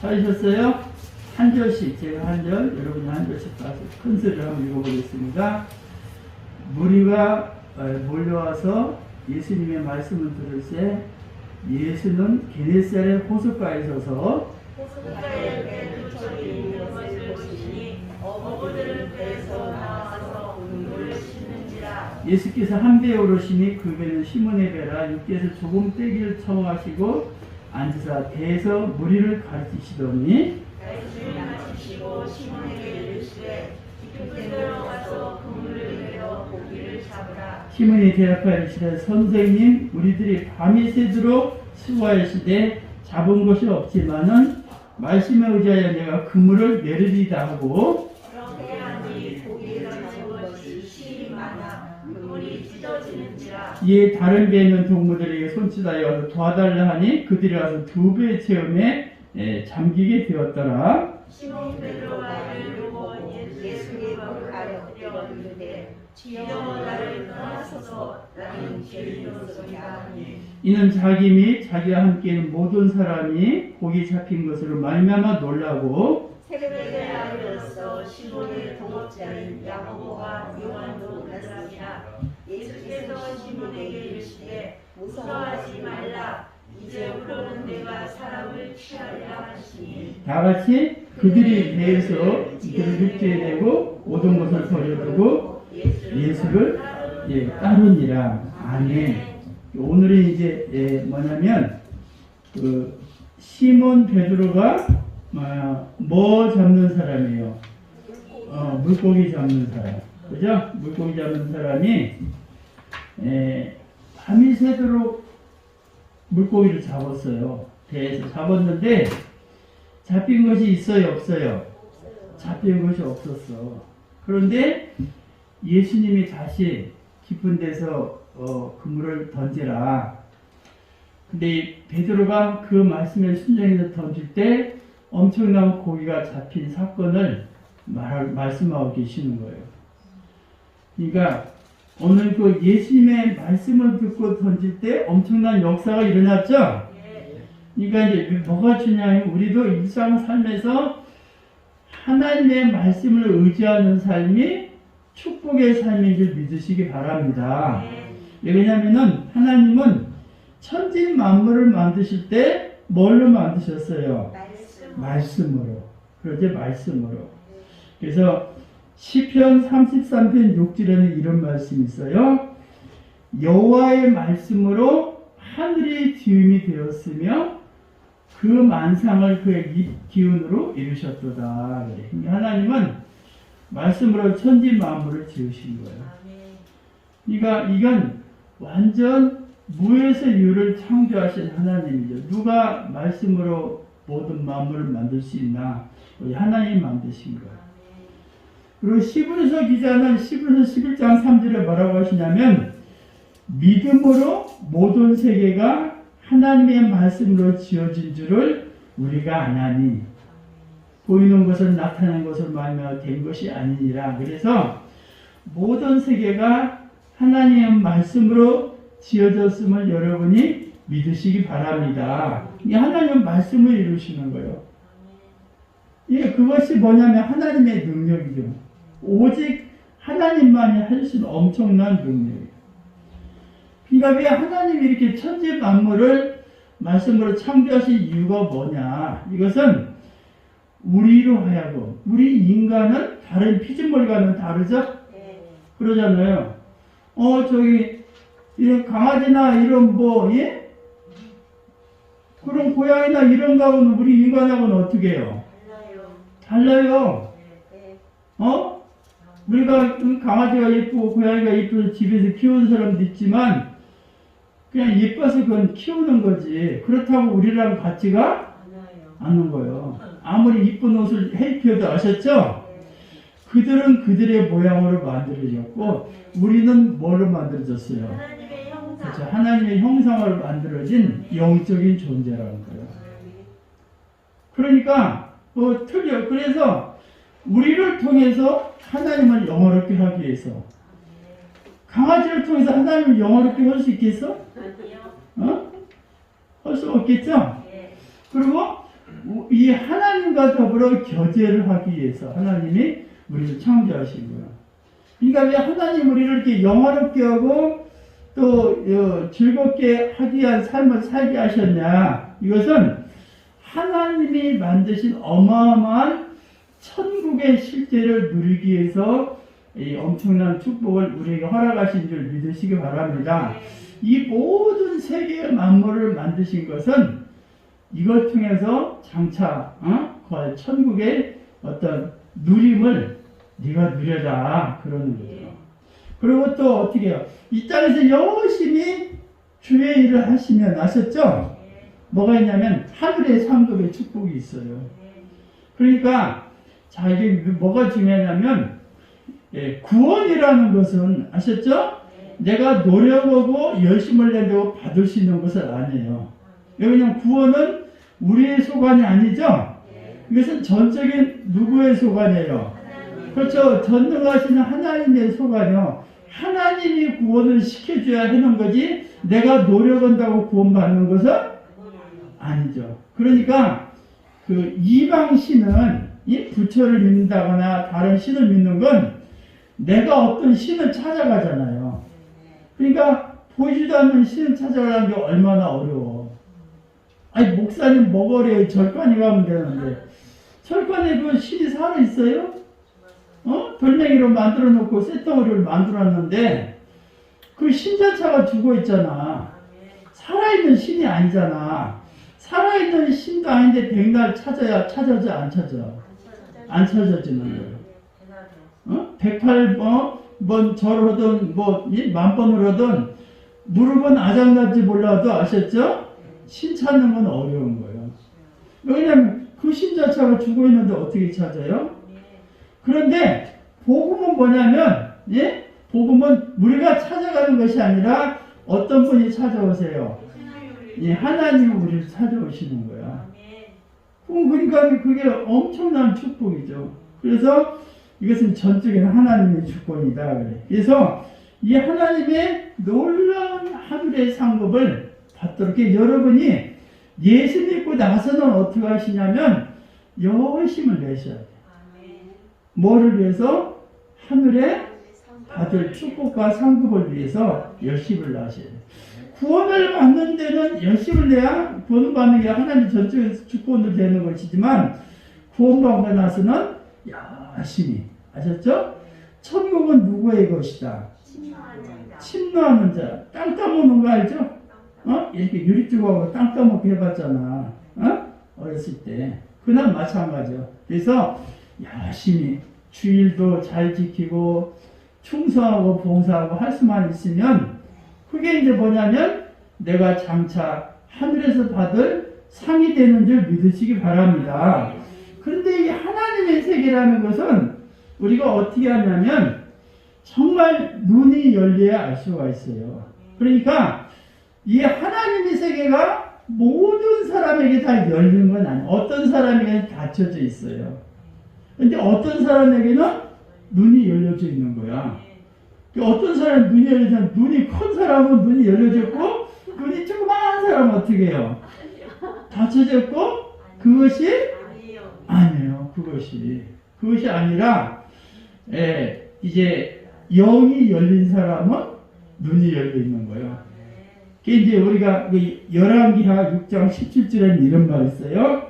찾으셨어요? 한 절씩, 제가 한 절, 여러분이 한 절씩 봐서 큰 소리로 한번 읽어보겠습니다. 무리가 몰려와서 예수님의 말씀을 들을새 예수는 게네사렛 호숫가에 서서 호숫가에 배들처리 있는 것을 보시니 어부들은 배에서 나와서 물을 씻는지라. 예수께서 한 배에 오르시니 그 배는 시몬의 배라. 주께서 조금 떼기를 청하시고 앉으사 배에서 무리를 가르치시더니 말씀을 마치시고 시몬에게 이르시되 깊은 데로 가서 그물을 내려 고기를 잡으라. 시몬이 대답하여 이르시되 선생님, 우리들이 밤이 새도록 수고하시되 잡은 것이 없지만은 말씀에 의지하여 내가 그물을 내리리다 하고 그렇게 하니 고기를 잡은 것이 실이 많아 그물이 찢어지는지라. 이에 다른 배에 있는 동무들에게 손짓하여 도와달라 하니 그들이 와서 두 배의 체험에 잠기게 되었더라. 시몬 베드로가 이를 보고 예수님을 가르치려 이르되 주여 나를 떠나소서 나는 죄인이로소이다 하니 이는 자기 및 자기와 함께 있는 모든 사람이 고기 잡힌 것으로 말미암아 놀라고 새벽에 알려서 시몬의 동업자인 야고보와 요한도 나더라니라. 예수께서 시몬에게 이르시되 무서워하지 말라. 이제 흐르는 내가 사람을 취하리라 하시니 다 같이 그들이 배에서 그를 육지에 대고 모든 것을 버려두고 예수를 따르니라. 아멘. 오늘은 이제 뭐냐면 그 시몬 베드로가 뭐 잡는 사람이에요? 물고기 잡는 사람. 그죠? 물고기 잡는 사람이 밤이 새도록 물고기를 잡았어요. 배에서 잡았는데 잡힌 것이 있어요, 없어요? 잡힌 것이 없었어. 그런데 예수님이 다시 깊은 데서 그물을 던지라. 근데 이 베드로가 그 말씀에 순종해서 던질 때 엄청난 고기가 잡힌 사건을 말씀하고 계시는 거예요. 그러니까 오늘 그 예수님의 말씀을 듣고 던질 때 엄청난 역사가 일어났죠? 그러니까 이제 뭐가 중요하면 우리도 일상 삶에서 하나님의 말씀을 의지하는 삶이 축복의 삶인 줄 믿으시기 바랍니다. 왜냐하면 하나님은 천지 만물을 만드실 때 뭘로 만드셨어요? 말씀으로. 그러죠? 말씀으로. 그래서 시편 33편 6절에는 이런 말씀이 있어요. 여호와의 말씀으로 하늘이 지음이 되었으며 그 만상을 그의 입 기운으로 이루셨도다. 그러니까 하나님은 말씀으로 천지 만물을 지으신 거예요. 그러니까 이건 완전 무에서 유를 창조하신 하나님이죠. 누가 말씀으로 모든 만물을 만들 수 있나? 우리 하나님 만드신 거예요. 그리고 시브르서 기자는 시브르서 11장 3절에 뭐라고 하시냐면 믿음으로 모든 세계가 하나님의 말씀으로 지어진 줄을 우리가 아나니 보이는 것을 나타낸 것을 말미암아 된 것이 아니니라. 그래서 모든 세계가 하나님의 말씀으로 지어졌음을 여러분이 믿으시기 바랍니다. 이 하나님은 말씀을 이루시는 거예요. 예, 그것이 뭐냐면 하나님의 능력이죠. 오직 하나님만이 할 수 있는 엄청난 능력이에요. 그러니까 왜 하나님이 이렇게 천지 만물을 말씀으로 창조하신 이유가 뭐냐? 이것은 우리로 하여금, 우리 인간은 다른 피조물과는 다르죠? 그러잖아요. 저기 이런 강아지나 이런 예? 그런 고양이나 이런 거하고는 우리 인간하고는 어떻게 해요? 달라요. 우리가 강아지가 예쁘고 고양이가 예뻐서 집에서 키우는 사람도 있지만 그냥 예뻐서 그건 키우는 거지. 그렇다고 우리랑 같지가 않는 거예요. 아무리 이쁜 옷을 입혀도 아셨죠? 그들은 그들의 모양으로 만들어졌고 우리는 뭘로 만들어졌어요? 하나님의 형상. 그렇죠. 하나님의 형상으로 만들어진 영적인 존재라는 거예요. 그러니까 틀려. 그래서 우리를 통해서 하나님을 영화롭게 하기 위해서 강아지를 통해서 하나님을 영화롭게 할 수 있겠어? 할 수 없겠죠? 그리고 이 하나님과 더불어 교제를 하기 위해서 하나님이 우리를 창조하신 거예요. 그러니까 왜 하나님 우리를 이렇게 영화롭게 하고 또 즐겁게 하기 위한 삶을 살게 하셨냐? 이것은 하나님이 만드신 어마어마한 천국의 실제를 누리기 위해서 이 엄청난 축복을 우리에게 허락하신 줄 믿으시기 바랍니다. 이 모든 세계의 만물을 만드신 것은 이걸 통해서 장차 그 천국의 어떤 누림을 네가 누려라 그러는 거죠. 그리고 또 어떻게 해요? 이 땅에서 열심히 주의 일을 하시면 아셨죠? 뭐가 있냐면 하늘의 상급의 축복이 있어요. 그러니까 자 이게 뭐가 중요하냐면 구원이라는 것은 아셨죠? 내가 노력하고 열심을 내고 받을 수 있는 것은 아니에요. 왜냐하면 구원은 우리의 소관이 아니죠? 이것은 전적인 누구의 소관이에요? 그렇죠. 전능하시는 하나님의 소관이요. 하나님이 구원을 시켜줘야 하는 거지 내가 노력한다고 구원받는 것은 아니죠. 그러니까 그 이방 신은 이 부처를 믿는다거나 다른 신을 믿는 건 내가 어떤 신을 찾아가잖아요. 그러니까 보이지도 않는 신을 찾아가는 게 얼마나 어려워. 아니 목사님 뭐거리에 절간이 가면 되는데 절간에 그 신이 살아있어요? 돌멩이로 만들어 놓고 쇳덩어리를 만들었는데 그 신자차가 죽어 있잖아. 살아있는 신이 아니잖아. 살아있는 신도 아닌데 백날 찾아야 찾아져 안 찾아? 안 찾아지는 거예요. 108번 절을 하든 만 번을 하든 무릎은 아작날지 몰라도 아셨죠? 신 찾는 건 어려운 거예요. 왜냐하면 그 신자차가 죽어 있는데 어떻게 찾아요? 그런데 복음은 뭐냐면 복음은 우리가 찾아가는 것이 아니라 어떤 분이 찾아오세요? 하나님이 우리를 찾아오시는 거야. 그러니까 그게 엄청난 축복이죠. 그래서 이것은 전적인 하나님의 주권이다. 그래. 그래서 이 하나님의 놀라운 하늘의 상급을 받도록 여러분이 예수 믿고 나서는 어떻게 하시냐면 열심을 내셔야 돼요. 뭐를 위해서? 하늘에 받을 축복과 상급을 위해서 열심을 하셔야 돼요. 구원을 받는 데는 열심을 내야 구원을 받는 게 하나님 전적인 주권으로 되는 것이지만 구원받고 나서는 열심히 아셨죠? 천국은 누구의 것이다? 침노하는 자. 땅 따먹는 거 알죠? 이렇게 유리주걱하고 땅 따먹게 해봤잖아. 어렸을 때. 그날 마찬가지요. 그래서 열심히 주일도 잘 지키고 충성하고 봉사하고 할 수만 있으면 그게 이제 뭐냐면 내가 장차 하늘에서 받을 상이 되는 줄 믿으시기 바랍니다. 그런데 이 하나님의 세계라는 것은 우리가 어떻게 하냐면 정말 눈이 열려야 알 수가 있어요. 그러니까 이 하나님의 세계가 모든 사람에게 다 열린 건 아니에요. 어떤 사람에게는 닫혀져 있어요. 근데 어떤 사람에게는 눈이 열려져 있는 거야. 어떤 사람은 눈이 열려져, 눈이 큰 사람은 눈이 열려져 있고, 눈이 조그마한 사람은 어떻게 해요? 닫혀져 있고, 그것이 아니에요. 그것이 아니라, 이제 영이 열린 사람은 눈이 열려 있는 거예요. 이제 우리가 열왕기하 6장 17절에는 이런 말이 있어요.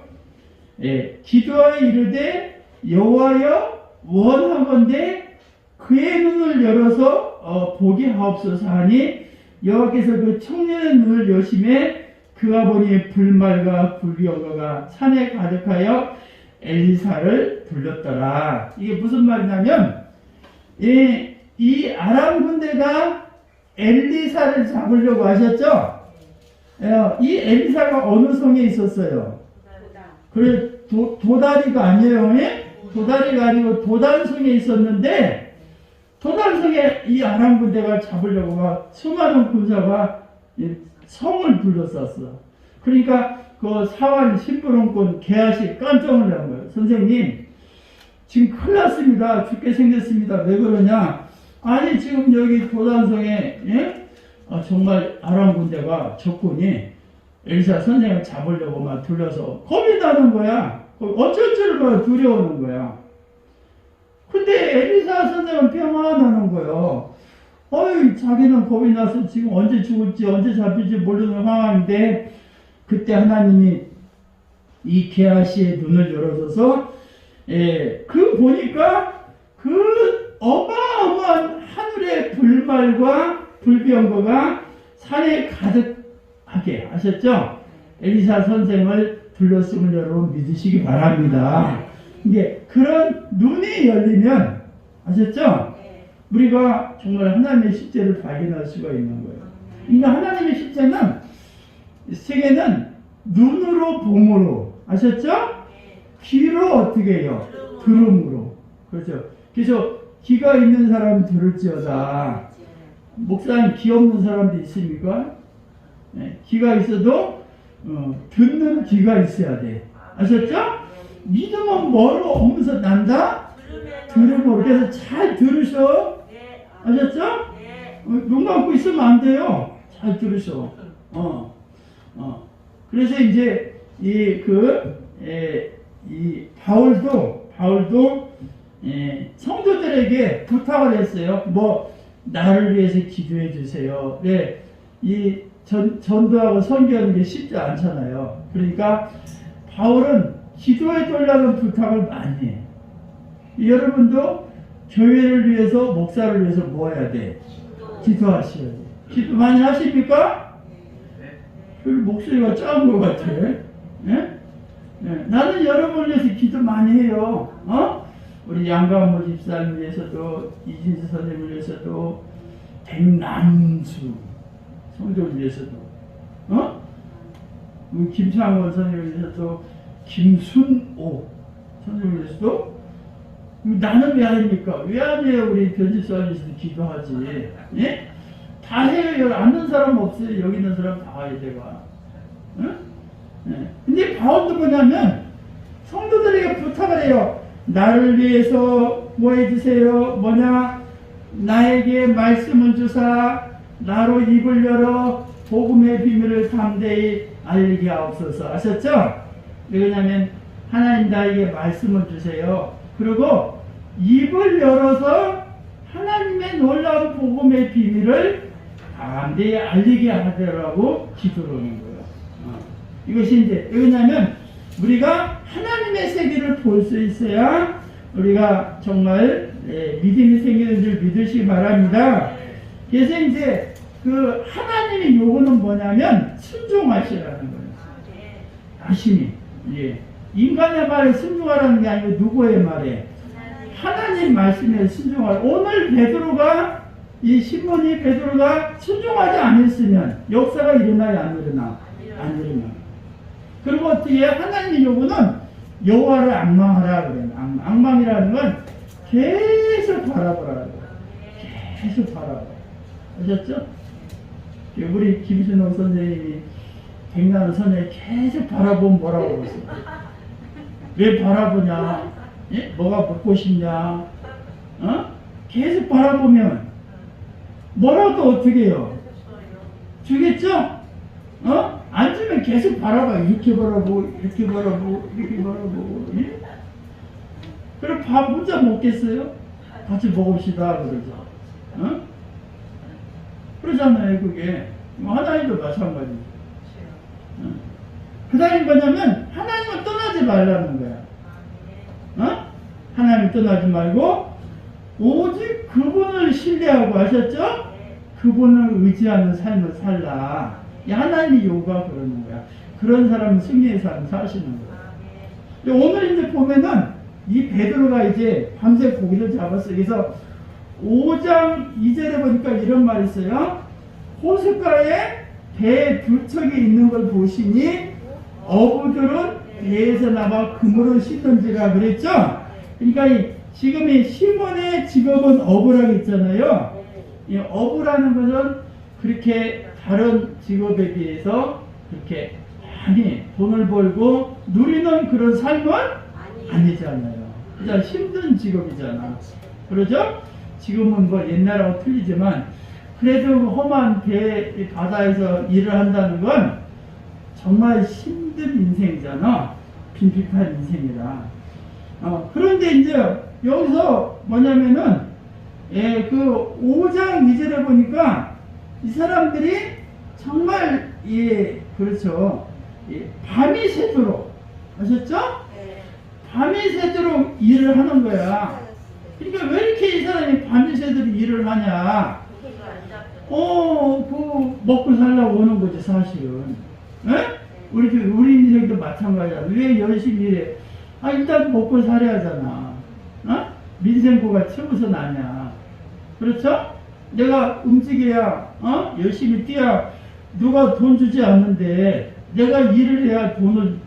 기도하여 이르되 여호와여 원하건대 그의 눈을 열어서 보게 하옵소서 하니 여호와께서 그 청년의 눈을 여심해 그가 보니 불말과 불경거가 산에 가득하여 엘리사를 불렀더라. 이게 무슨 말이냐면 이 아람 군대가 엘리사를 잡으려고 하셨죠? 이 엘리사가 어느 성에 있었어요? 그래 도다리가 아니에요. 도다리가 아니고 도단성에 있었는데 도단성에 이 아람 군대가 잡으려고 막 수많은 군사가 성을 둘러쌌어. 그러니까 그 사환 심부름꾼 게하시 깜짝 놀란 거예요. 선생님 지금 큰일 났습니다. 죽게 생겼습니다. 왜 그러냐? 아니 지금 여기 도단성에 정말 아람 군대가 적군이 엘리사 선생을 잡으려고 막 둘러서 겁이 나는 거야. 어쩔 줄 몰라 두려워하는 거야. 근데 엘리사 선생은 평안하는 거예요. 어이, 자기는 겁이 나서 지금 언제 죽을지 언제 잡힐지 모르는 상황인데, 그때 하나님이 이 게하시의 눈을 열어줘서 보니까 그 어마어마한 하늘의 불말과 불병거가 산에 가득하게 하셨죠? 엘리사 선생을 둘러쓰면 여러분 믿으시기 바랍니다. 이게 그런 눈이 열리면, 아셨죠? 우리가 정말 하나님의 실제를 발견할 수가 있는 거예요. 그러니까 하나님의 실제는, 세계는 눈으로 봄으로, 아셨죠? 귀로 어떻게 해요? 들음으로. 그렇죠. 그래서 귀가 있는 사람 들을지어다. 목사님 귀 없는 사람도 있습니까? 네, 귀가 있어도 듣는 귀가 있어야 돼. 아셨죠? 믿음은 뭐로 오면서 난다? 들음으로. 그래서 잘 들으셔. 아셨죠? 눈 감고 있으면 안 돼요. 잘 들으셔. 그래서 이제 바울도 성도들에게 부탁을 했어요. 뭐 나를 위해서 기도해 주세요. 네, 이 전도하고 선교하는 게 쉽지 않잖아요. 그러니까 바울은 기도해 달라는 부탁을 많이 해. 여러분도 교회를 위해서, 목사를 위해서 뭐 해야 돼? 기도하셔야 돼. 기도 많이 하십니까? 별 목소리가 작은 것 같아. 예? 네, 나는 여러분을 위해서 기도 많이 해요. 우리 양가모 집사님 위해서도, 이진수 선생님을 위해서도, 백남수 성도를 위해서도, 우리 김창원 선생님을 위해서도, 김순옥 선생님을 위해서도. 나는 왜 아닙니까? 왜 안 해요? 우리 변집사님께서도 기도하지. 예? 다 해요. 아는 사람 없어요. 여기 있는 사람 다 해요, 제가. 응? 네. 근데 바울도 뭐냐면, 성도들에게 부탁을 해요. 나를 위해서 뭐 해주세요? 뭐냐? 나에게 말씀을 주사, 나로 입을 열어 복음의 비밀을 담대히 알리게 하옵소서. 아셨죠? 왜냐면 하나님 나에게 말씀을 주세요. 그리고 입을 열어서 하나님의 놀라운 복음의 비밀을 담대히 알리게 하더라고 기도를 하는 거예요. 이것이 이제, 왜냐면 우리가 하나님의 세계를 볼 수 있어야 우리가 정말 믿음이 생기는 줄 믿으시기 바랍니다. 그래서 이제 그 하나님의 요구는 뭐냐면 순종하시라는 거예요. 자신이. 예. 인간의 말에 순종하라는 게 아니고 누구의 말에? 하나님 말씀에 순종하라. 오늘 베드로가, 이 신문이 베드로가 순종하지 않았으면 역사가 일어나야 안 일어나? 안 일어나. 그리고 어떻게 해요? 하나님의 요구는 여호와를 앙망하라 그래요. 앙망이라는 건 계속 바라보라는 거예요. 계속 바라봐. 아셨죠? 우리 김순옥 선생님이 백남 선생님이 계속 바라보면 뭐라고 그랬어요? 왜 바라보냐? 예? 뭐가 먹고 싶냐? 계속 바라보면 뭐라도 어떻게 해요? 주겠죠? 안 주면 계속 바라봐. 이렇게 바라보고, 이렇게 바라보고, 이렇게 바라보고. 예? 그럼 밥 혼자 먹겠어요? 같이 먹읍시다. 그러죠. 그러잖아요, 그게. 하나님도 마찬가지죠. 그 다음에 뭐냐면, 하나님을 떠나지 말라는 거야. 하나님을 떠나지 말고, 오직 그분을 신뢰하고, 하셨죠? 그분을 의지하는 삶을 살라. 하나님의 요구가 그러는 거야. 그런 사람은 승리의 삶을 사시는 거야. 오늘 이제 보면은, 이 베드로가 이제 밤새 고기를 잡았어요. 그래서 5장 2절에 보니까 이런 말이 있어요. 호숫가에 배 두 척이 있는 걸 보시니 어부들은 배에서 나와 그물을 씻던지라 그랬죠. 그러니까 지금 이 시몬의 직업은 어부라고 했잖아요. 이 어부라는 것은 그렇게 다른 직업에 비해서 그렇게 많이 돈을 벌고 누리는 그런 삶은 아니잖아요. 진짜 힘든 직업이잖아. 그러죠? 지금은 뭐 옛날하고 틀리지만 그래도 험한 바다에서 일을 한다는 건 정말 힘든 인생이잖아. 빈핍한 인생이라. 그런데 이제 여기서 뭐냐면은 그 5장 2절에 보니까 이 사람들이 정말 그렇죠. 밤이 새도록 아셨죠? 네. 밤이 새도록 일을 하는 거야. 그러니까 왜 이렇게 이 사람이 밤이 새도록 일을 하냐? 그 먹고 살려고 오는 거지 사실은. 에? 우리 인생도 마찬가지야. 왜 열심히 일해? 일단 먹고 살아야 하잖아. 민생고가 최우선 아니야. 그렇죠? 내가 움직여야, 열심히 뛰어야 누가 돈 주지 않는데 내가 일을 해야 돈을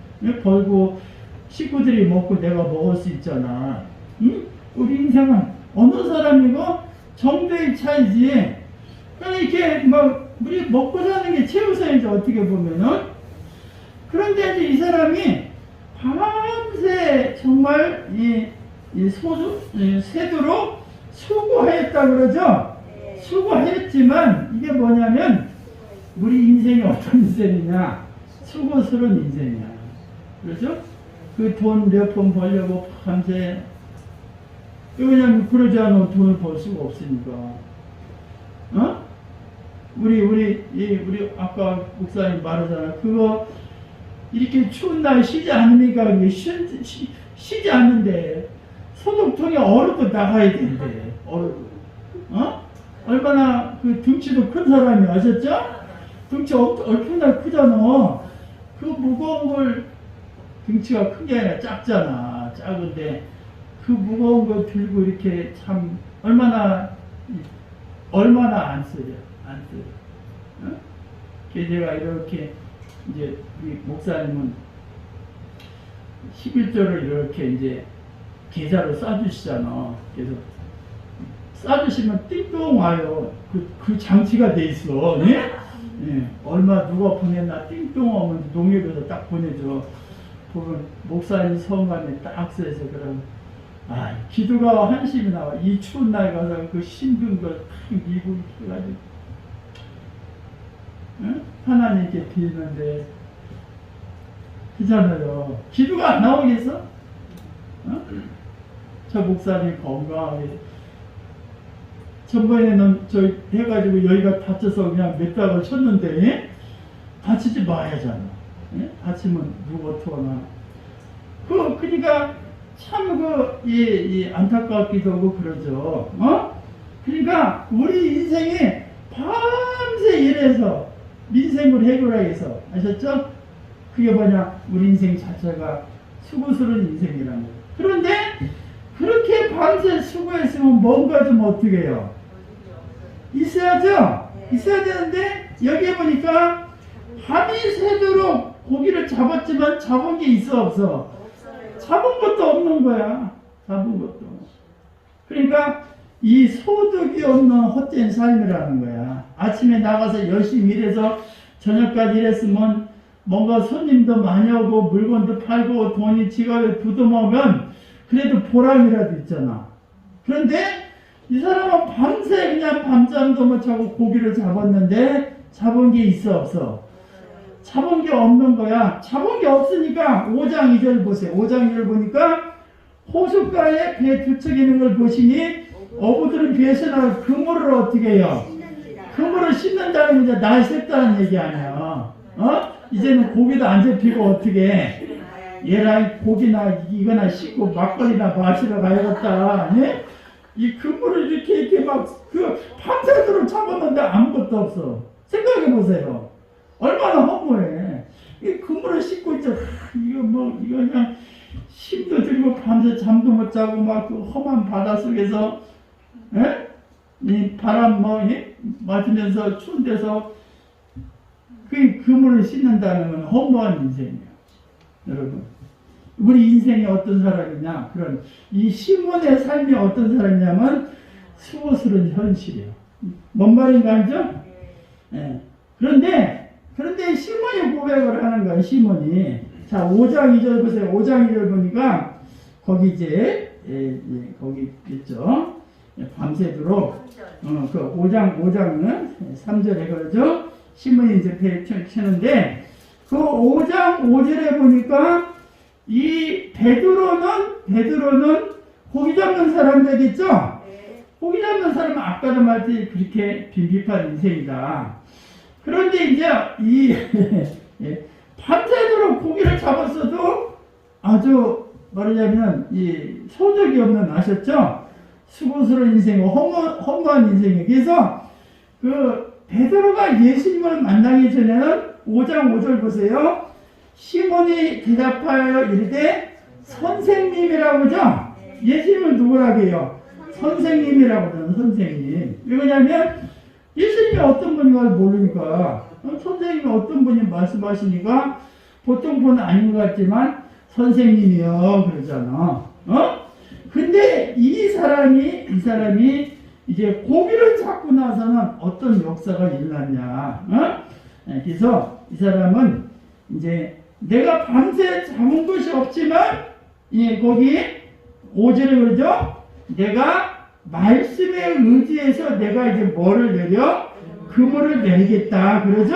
벌고 식구들이 먹고 내가 먹을 수 있잖아. 응? 우리 인생은 어느 사람이고 정도의 차이지. 그러니까 이렇게 우리 먹고 사는 게 최우선이죠. 어떻게 보면은. 그런데 이제 이 사람이 밤새 정말 새도록 수고하였다 그러죠? 수고했지만 이게 뭐냐면 우리 인생이 어떤 인생이냐? 수고스러운 인생이야. 그렇죠? 그 돈 몇 푼 벌려고 밤새 왜냐면 그러지 않으면 돈을 벌 수가 없으니까. 우리 아까 목사님 말하잖아. 그거 이렇게 추운 날 쉬지 않으니까 쉬지 않는데 소독통에 얼음도 나가야 되는데 얼음. 얼마나 그 등치도 큰 사람이 아셨죠? 등치 얼마나 크잖아. 그 무거운 걸 등치가 큰 게 아니라 작잖아. 작은데 그 무거운 걸 들고 이렇게 참 얼마나 안 쓰려. 그래서 제가 이렇게 이제 우리 목사님은 11조를 이렇게 이제 계좌로 싸주시잖아. 그래서 싸주시면 띵동 와요. 그 장치가 돼 있어. 예? 예. 얼마 누가 보냈나 띵동 오면 농협에서 딱 보내줘. 보면 목사님 성함에 딱 써서 그럼 기도가 한심이 나와. 이 추운 날 가서 그 힘든 걸 미국 해가지고 하나님께 빌는데 그잖아요. 기도가 안 나오겠어? 저 목사님 건강하게 전번에는 저 해가지고 여기가 다쳐서 그냥 몇 달을 쳤는데 다치지 마야잖아. 다치면 누구 어떡하나. 그러니까 참 안타깝기도 하고 그러죠. 그러니까 우리 인생에 밤새 일해서 민생을 해결하기 위해서 아셨죠? 그게 뭐냐? 우리 인생 자체가 수고스러운 인생이라는 거예요. 그런데 그렇게 밤새 수고했으면 뭔가 좀 어떻게 해요? 있어야죠? 있어야 되는데 여기에 보니까 밤이 새도록 고기를 잡았지만 잡은 게 있어 없어? 잡은 것도 없는 거야. 잡은 것도. 그러니까 이 소득이 없는 헛된 삶이라는 거야. 아침에 나가서 열심히 일해서 저녁까지 일했으면 뭔가 손님도 많이 오고 물건도 팔고 돈이 지갑에 부어먹으면 그래도 보람이라도 있잖아. 그런데 이 사람은 밤새 그냥 밤잠도 못 자고 고기를 잡았는데 잡은 게 있어 없어? 잡은 게 없는 거야. 잡은 게 없으니까 5장 2절 보세요. 5장 2절 보니까 호숫가에 배 두 척 있는 걸 보시니 어부들은 배에서 나가 그물을 어떻게 해요? 그물을 씻는다는 게 이제 날 샜다는 얘기 아니야. 이제는 고기도 안 잡히고 어떻게 해? 얘랑 고기나 이거나 씻고 막걸리나 마시러 가야겠다. 예? 이 그물을 이렇게 밤새도록 잡았는데 아무것도 없어. 생각해 보세요. 얼마나 허무해. 이 그물을 씻고 있죠. 이거 그냥 힘도 들고 밤새 잠도 못 자고 막 그 험한 바다 속에서 이 바람 맞으면서 추운 데서 그 그물을 씻는다는 건 허무한 인생이에요. 여러분, 우리 인생이 어떤 사람이냐? 그런 이 시몬의 삶이 어떤 사람이냐면 수고스러운 현실이에요. 뭔 말인가 알죠? 예. 그런데 시몬이 고백을 하는 거예요. 시몬이. 자, 5장 2절 보세요. 5장 2절 보니까 거기 이제 거기 있죠. 밤새도록 그 5장은 3절에 그러죠. 시몬이 이제 배 치는데 그 5장 5절에 보니까 이 베드로는 고기 잡는 사람 되겠죠? 고기 잡는 사람은 아까도 말했듯이 그렇게 빈비판 인생이다. 그런데 이제 이 밤새도록 고기를 잡았어도 아주 말하자면 이 소득이 없는 아셨죠? 수고스러운 인생, 허무한 인생이에요. 그래서 그 베드로가 예수님을 만나기 전에는 5장 5절 보세요. 시몬이 대답하여 이르되 선생님이라고 하죠. 예수님을 누구라고 해요? 선생님이라고 하는 선생님. 왜 그러냐면 예수님이 어떤 분인 걸 모르니까 선생님이 어떤 분이 말씀하시니까 보통 분은 아닌 것 같지만 선생님이요 그러잖아. 근데 이 사람이 이제 고기를 잡고 나서는 어떤 역사가 일어났냐. 그래서 이 사람은 이제 내가 밤새 잡은 것이 없지만 거기 5절에 그러죠. 내가 말씀에 의지해서 내가 이제 뭐를 내려? 그물을 내리겠다 그러죠.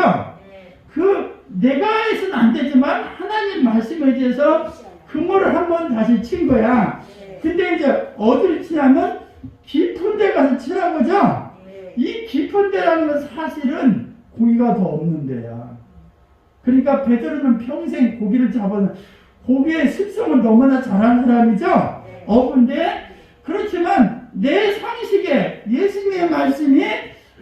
내가 해서는 안 되지만 하나님 말씀에 의지해서 그물을 한번 다시 친 거야. 근데 이제 어디를 치냐면 깊은 데 가서 치라고 하죠. 이 깊은 데라는 건 사실은 고기가 더 없는 데야. 그러니까 베드로는 평생 고기를 잡아서 고기의 습성을 너무나 잘하는 사람이죠. 어근데 그렇지만 내 상식에 예수님의 말씀이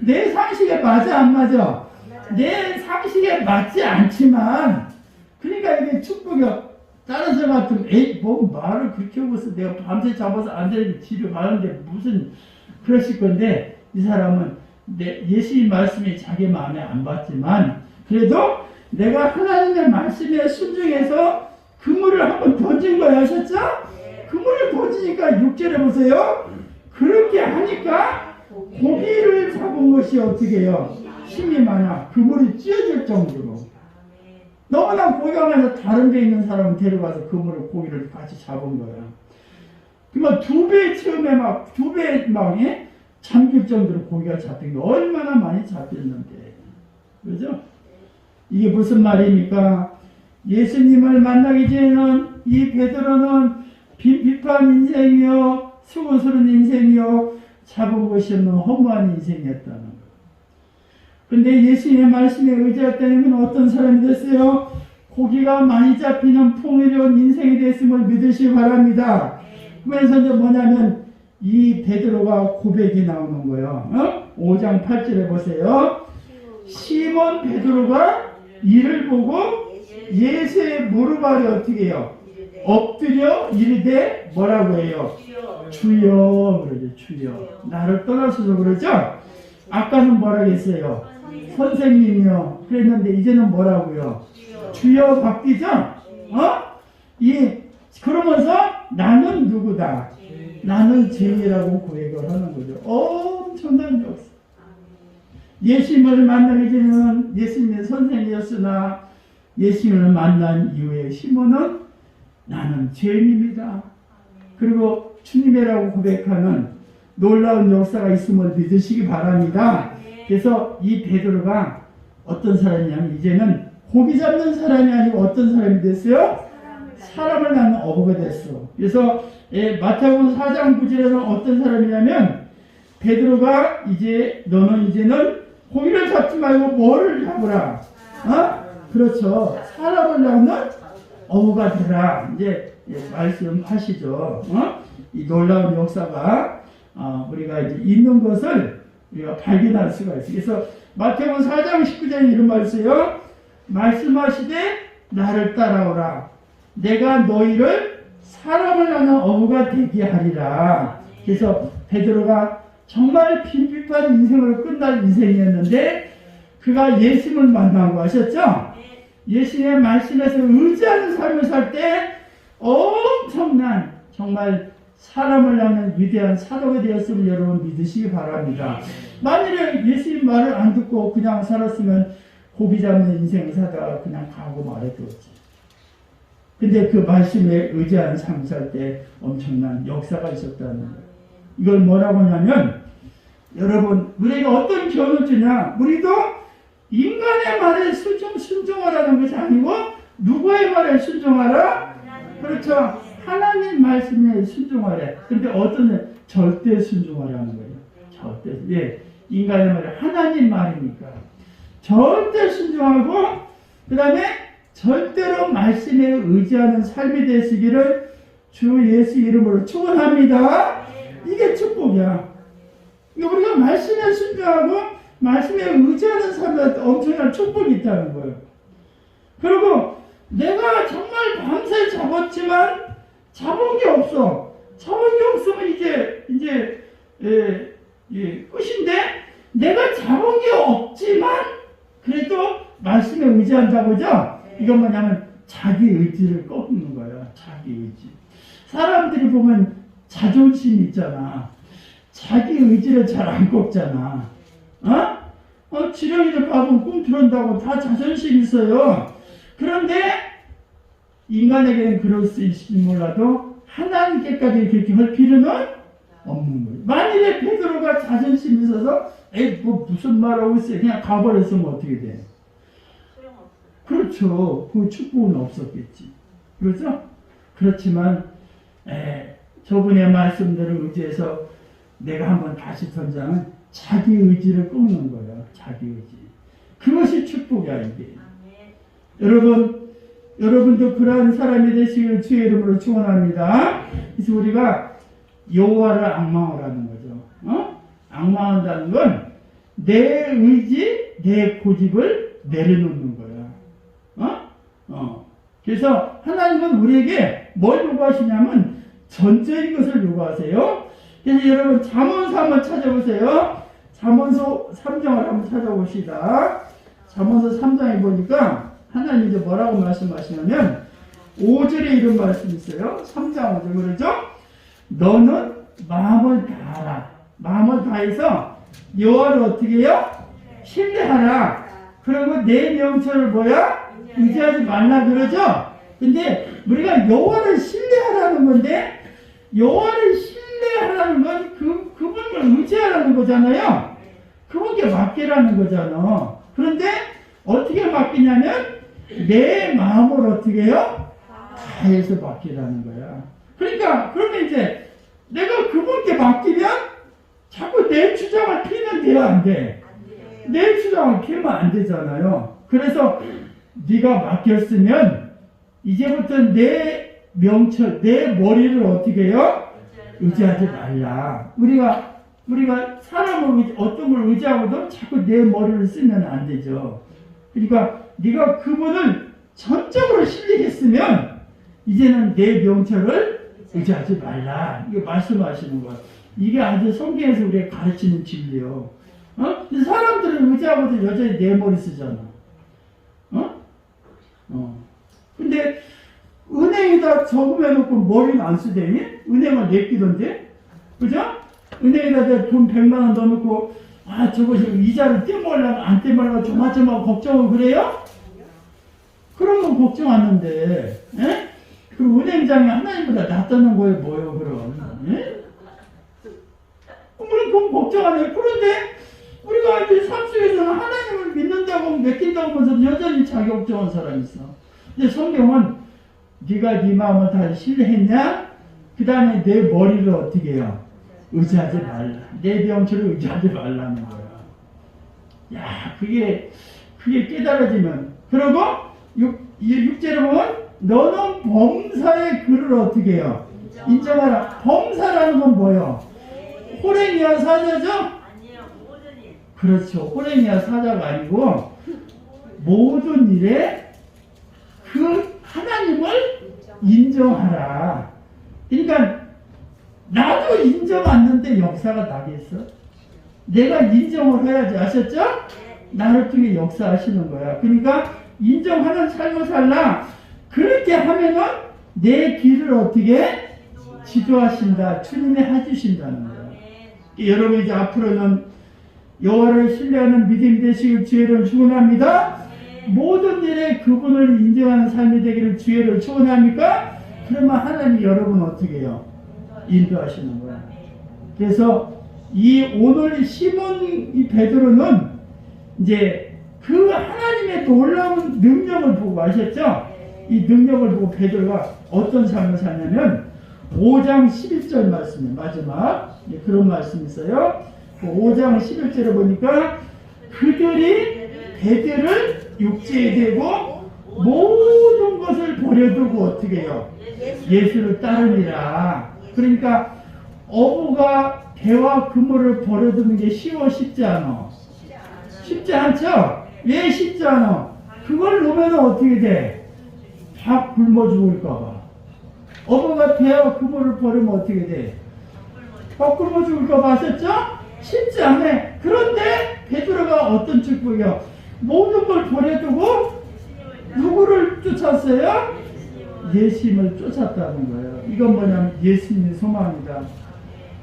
내 상식에 맞아 안 맞아? 내 상식에 맞지 않지만 그러니까 이게 축복이 다른 사람 같으면 뭐 말을 그렇게 하고 있어. 내가 밤새 잡아서 안 되는데 집에 가는데 무슨 그러실 건데 이 사람은 예수님 말씀이 자기 마음에 안 받지만 그래도 내가 하나님의 말씀에 순종해서 그물을 한번 던진 거야. 아셨죠? 그물을 던지니까 6절에 보세요. 그렇게 하니까 고기를 잡은 것이 어떻게 해요? 힘이 많아. 그물이 찢어질 정도로. 너무나 고기가 많아서 다른 데 있는 사람을 데려가서 그물을 고기를 같이 잡은 거야. 그러면 2배 처음에 막 2배 잠길 정도로 고기가 잡힌 게 얼마나 많이 잡혔는데. 그죠? 이게 무슨 말입니까? 예수님을 만나기 전에는 이 베드로는 빈비판 인생이요, 수고스러운 인생이요, 잡은 것이 없는 허무한 인생이었다는 거. 근데 예수님의 말씀에 의지할 때는 어떤 사람이 됐어요? 고기가 많이 잡히는 풍요로운 인생이 됐음을 믿으시기 바랍니다. 그러면서 이제 뭐냐면 이 베드로가 고백이 나오는 거예요. 5장 8절에 보세요. 시몬 베드로가 이를 보고 예수의 무릎 아래 어떻게 해요? 엎드려 이르되 뭐라고 해요? 주여 그러죠. 주여. 나를 떠나소서 그러죠. 아까는 뭐라고 했어요? 선생님이요. 그랬는데 이제는 뭐라고요? 주여 바뀌죠? 그러면서 나는 누구다? 나는 죄인이라고 고백을 하는 거죠. 엄청난 역사. 예수님을 만나기 전에는 예수님의 선생이었으나 예수님을 만난 이후에 시몬은 나는 죄인입니다. 그리고 주님이라고 고백하는 놀라운 역사가 있음을 믿으시기 바랍니다. 그래서 이 베드로가 어떤 사람이냐면 이제는 고기 잡는 사람이 아니고 어떤 사람이 됐어요? 사람을 낳는 어부가 됐어. 그래서 마태복음 4장 9절에는 어떤 사람이냐면 베드로가 너는 이제는 고기를 잡지 말고 뭐를 잡으라? 그렇죠. 사람을 낳는 어부가 되라. 이제 말씀하시죠. 이 놀라운 역사가 우리가 이제 있는 것을 우리가 발견할 수가 있어요. 그래서 마태복음 4장 19절에 이런 말씀이요. 말씀하시되 나를 따라오라. 내가 너희를 사람을 낳는 어부가 되게 하리라. 그래서 베드로가 정말 빈비판 인생으로 끝날 인생이었는데 그가 예수님을 만나고 하셨죠? 예수님의 말씀에서 의지하는 삶을 살 때 엄청난 정말 사람을 낳는 위대한 사도가 되었음을 여러분 믿으시기 바랍니다. 만일에 예수님 말을 안 듣고 그냥 살았으면 고기 잡는 인생을 살다가 그냥 가고 말았겠지. 근데 그 말씀에 의지하는 삶을 살 때 엄청난 역사가 있었다는 거예요. 이걸 뭐라고 하냐면 여러분 우리가 어떤 교훈을 주냐. 우리도 인간의 말에 순종하라는 것이 아니고 누구의 말에 순종하라? 그렇죠. 하나님 말씀에 순종하래. 근데 어떤 절대 순종하라는 거예요. 절대. 예. 인간의 말이 하나님 말이니까. 절대 순종하고 그 다음에 절대로 말씀에 의지하는 삶이 되시기를 주 예수 이름으로 축원합니다. 이게 축복이야. 우리가 말씀에 순종하고 말씀에 의지하는 삶에 엄청난 축복이 있다는 거예요. 그리고 내가 정말 밤새 잡았지만 잡은 게 없어. 잡은 게 없으면 이제 끝인데 내가 잡은 게 없지만 그래도 말씀에 의지한다고죠? 이건 뭐냐면 자기 의지를 꺾는 거예요. 자기 의지. 사람들이 보면 자존심 있잖아. 자기 의지를 잘 안 꺾잖아. 지렁이들 봐보면 꿈 들은다고 다 자존심 있어요. 그런데 인간에게는 그럴 수 있을지 몰라도 하나님께까지 그렇게 할 필요는 없는 거예요. 만일에 베드로가 자존심이 있어서 무슨 말하고 있어요. 그냥 가버렸으면 어떻게 돼? 그렇죠. 그 축복은 없었겠지. 그렇죠? 그렇지만 저분의 말씀들을 의지해서 내가 한번 다시 던자면 자기 의지를 꺾는 거예요. 자기 의지. 그것이 축복이야 이게. 여러분도 그러한 사람이 되시기를 주의 이름으로 축원합니다. 그래서 우리가 여호와를 앙망하라는 거죠. 앙망한다는 건 내 의지, 내 고집을 내려놓는 거야. 그래서 하나님은 우리에게 뭘 요구하시냐면 전적인 것을 요구하세요. 그래서 여러분 잠언서 한번 찾아보세요. 잠언서 3장을 한번 찾아봅시다. 잠언서 3장에 보니까 하나님이 이제 뭐라고 말씀하시냐면 5절에 이런 말씀이 있어요. 3장 5절 그러죠? 너는 마음을 다하라. 마음을 다해서 여호와를 어떻게 해요? 신뢰하라. 그리고 내 명철을 뭐야? 의지하지 말라 그러죠? 근데 우리가 여호와를 신뢰하라는 건데 여호와를 신뢰하라는 건 그분을 의지하라는 거잖아요. 그분께 맡기라는 거잖아. 그런데 어떻게 맡기냐면 내 마음을 어떻게 해요? 다해서 맡기라는 거야. 그러니까 그러면 이제 내가 그분께 맡기면 자꾸 내 주장을 피면 돼요, 안 돼? 내 주장을 피면 안 되잖아요. 그래서 네가 맡겼으면 이제부터 내 명철, 내 머리를 어떻게 해요? 의지하지 말라. 우리가 사람을 어떤 걸 의지하고도 자꾸 내 머리를 쓰면 안 되죠. 그러니까 네가 그분을 전적으로 신뢰했으면 이제는 내 명철을 의지하지 말라. 이거 말씀하시는 거예요. 이게 아주 성경에서 우리가 가르치는 진리요. 사람들은 의지하고도 여전히 내 머리 쓰잖아. 근데 은행에다 저금해놓고 머리는 안 쓰대니? 은행은 내끼던데? 그죠? 은행에다 돈 100만 원 넣어놓고 저것이 이자를 떼먹으려면 안 떼먹으려면 조마조마 걱정을 그래요? 그런 건 걱정 안 하는데 그럼 은행장이 하나님보다 낫다는 거예요 뭐예요 그럼? 우리 그건 걱정 안 해요. 그런데 우리가 이제 삶 속에서는 하나님을 믿는다고 맡긴다고 하면서 여전히 자기 걱정한 사람이 있어. 근데 성경은 네가 네 마음을 다 신뢰했냐? 그 다음에 내 머리를 어떻게 해요? 의지하지 말라. 내 병철을 의지하지 말라는 거야. 야, 그게 깨달아지면. 그리고 6절에 보면 너는 범사의 글을 어떻게 해요? 인정하라. 범사라는 건 뭐예요? 호랭이야 사자죠? 아니요, 모든 일. 그렇죠. 호랭이야 사자가 아니고 모든 일에 그 하나님을 인정하라. 그러니까 나도 인정 안 했는데 역사가 나겠어? 내가 인정을 해야지. 아셨죠? 나를 통해 역사하시는 거야. 그러니까 인정하는 삶을 살라. 그렇게 하면은 내 길을 어떻게 지도하신다. 주님이 해주신다는 거야. 여러분 이제 앞으로는 여호와를 신뢰하는 믿음이 되시길 주의를 축원합니다. 모든 일에 그분을 인정하는 삶이 되기를 주의를 축원합니까? 그러면 하나님이 여러분 어떻게 해요? 인도하시는 거야. 그래서 이 오늘 시몬 이 베드로는 이제 그 하나님의 놀라운 능력을 보고 아셨죠? 이 능력을 보고 베드로가 어떤 삶을 사냐면 5장 11절 말씀이에요. 마지막 그런 말씀이 있어요. 5장 11절에 보니까 그들이 베드를 육지에 대고 모든 것을 버려두고 어떻게 해요? 예수를 따르니라. 그러니까 어부가 배와 그물을 버려두는 게 쉬워 쉽지 않아? 쉽지 않죠? 왜 쉽지 않아? 그걸 놓으면 어떻게 돼? 다 굶어 죽을까봐. 어부가 배와 그물을 버리면 어떻게 돼? 다 굶어 죽을까봐 하셨죠? 쉽지 않네. 그런데 베드로가 어떤 축복이야? 모든 걸 버려두고 누구를 쫓았어요? 예수님을 쫓았다는 거예요. 이건 뭐냐면 예수님의 소망이다.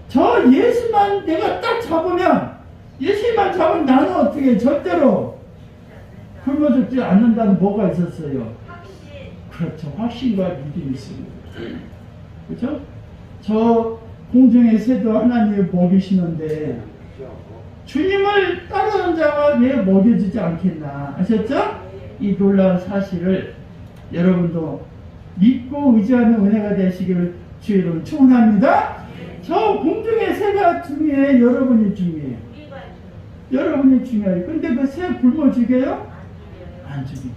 저 예수만 내가 딱 잡으면, 예수님만 잡으면 나는 어떻게 절대로 굶어 죽지 않는다는 뭐가 있었어요? 그렇죠. 확신과 믿음이 있습니다. 그렇죠? 저 공중의 새도 하나님이 먹이시는데 주님을 따르는 자가 왜 먹여주지 않겠나 아셨죠? 이 놀라운 사실을 여러분도 믿고 의지하는 은혜가 되시기를 주의 이름으로 축원합니다. 저 공중의 새가 중요해? 여러분이 중요해요? 여러분이 중요해요. 근데 그 새 굶어 죽여요? 안 죽이지.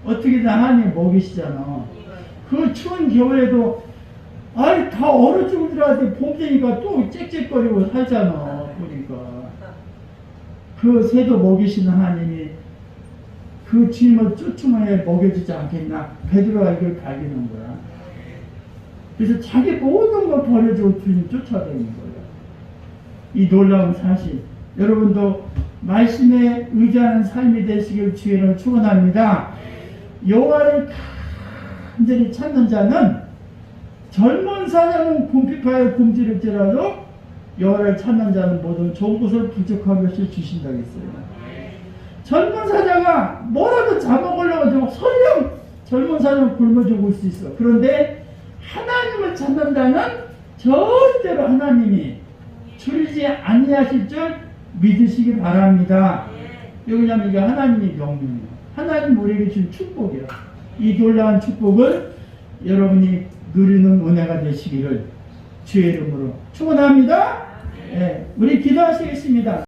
어떻게든 하나님 먹이시잖아. 그 추운 겨울에도 아이 다 얼어 죽으더라도 봄 되니까 또 짹짹거리고 살잖아. 보니까 그 새도 먹이시는 하나님이 그 주님을 쫓으면 해 먹여주지 않겠나. 베드로가 이걸 발견한 거야. 그래서 자기 모든 걸 버려주고 주님 쫓아다니는 거예요. 이 놀라운 사실 여러분도 말씀에 의지하는 삶이 되시길 주의를 축원합니다. 여호와를 간절히 찾는 자는 젊은 사자는 궁핍하여 굶주릴지라도 여호와를 찾는 자는 모든 좋은 것을 부족한 것을 주신다고 했어요. 젊은 사자가 뭐라도 잡아먹으려고 설령 젊은 사자는 굶어 죽을 수 있어. 그런데 하나님을 찾는다는 절대로 하나님이 줄이지 아니하실 줄 믿으시기 바랍니다. 왜냐하면 이게 하나님의 명령이에요. 하나님 우리에게 준 축복이에요. 이 놀라운 축복을 여러분이 누리는 은혜가 되시기를 주의 이름으로 축원합니다. 네, 우리 기도하시겠습니다.